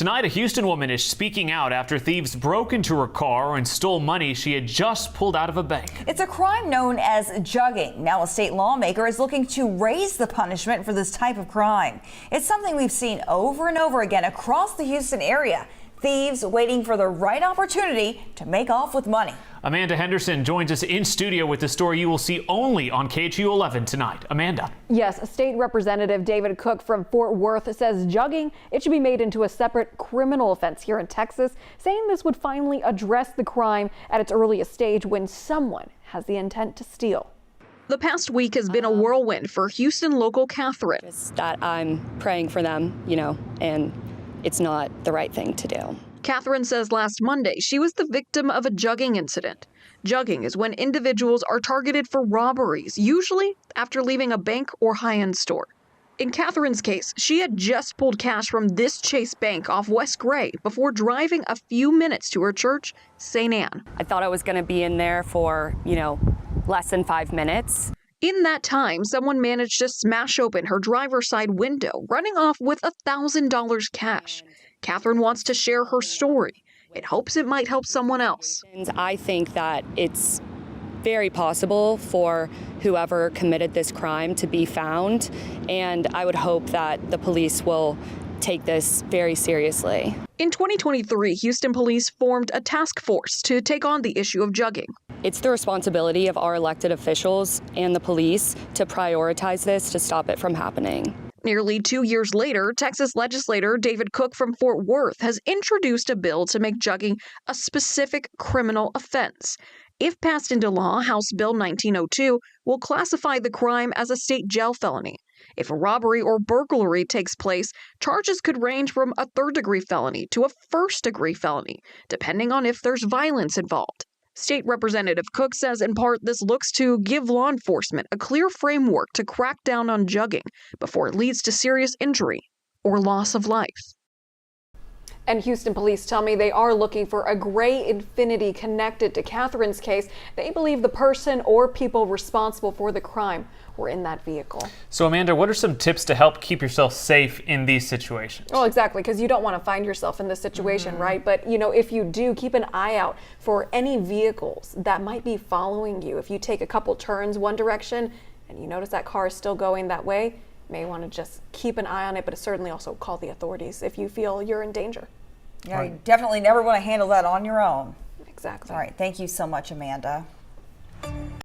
Tonight, a Houston woman is speaking out after thieves broke into her car and stole money she had just pulled out of a bank. It's a crime known as jugging. Now a state lawmaker is looking to raise the punishment for this type of crime. It's something we've seen over and over again across the Houston area. Thieves waiting for the right opportunity to make off with money. Amanda Henderson joins us in studio with the story you will see only on KHU 11 tonight. Amanda. Yes, State Representative David Cook from Fort Worth says jugging, it should be made into a separate criminal offense here in Texas, saying this would finally address the crime at its earliest stage when someone has the intent to steal. The past week has been a whirlwind for Houston local Katherine. Just that I'm praying for them, and it's not the right thing to do. Katherine says last Monday she was the victim of a jugging incident. Jugging is when individuals are targeted for robberies, usually after leaving a bank or high-end store. In Katherine's case, she had just pulled cash from this Chase Bank off West Gray before driving a few minutes to her church, St. Anne. I thought I was going to be in there for, less than 5 minutes. In that time, someone managed to smash open her driver's side window, running off with $1,000 cash. Katherine wants to share her story. It hopes it might help someone else. And I think that it's very possible for whoever committed this crime to be found, and I would hope that the police will take this very seriously. In 2023, Houston police formed a task force to take on the issue of jugging. It's the responsibility of our elected officials and the police to prioritize this to stop it from happening. Nearly 2 years later, Texas legislator David Cook from Fort Worth has introduced a bill to make jugging a specific criminal offense. If passed into law, House Bill 1902 will classify the crime as a state jail felony. If a robbery or burglary takes place, charges could range from a third-degree felony to a first-degree felony, depending on if there's violence involved. State Representative Cook says in part this looks to give law enforcement a clear framework to crack down on jugging before it leads to serious injury or loss of life. And Houston police tell me they are looking for a gray infinity connected to Katherine's case. They believe the person or people responsible for the crime were in that vehicle. So Amanda, what are some tips to help keep yourself safe in these situations? Well, exactly, because you don't want to find yourself in this situation, right? But, if you do, keep an eye out for any vehicles that might be following you. If you take a couple turns one direction and you notice that car is still going that way, you may want to just keep an eye on it, but certainly also call the authorities if you feel you're in danger. Yeah, you definitely never want to handle that on your own. Exactly. All right, thank you so much, Amanda.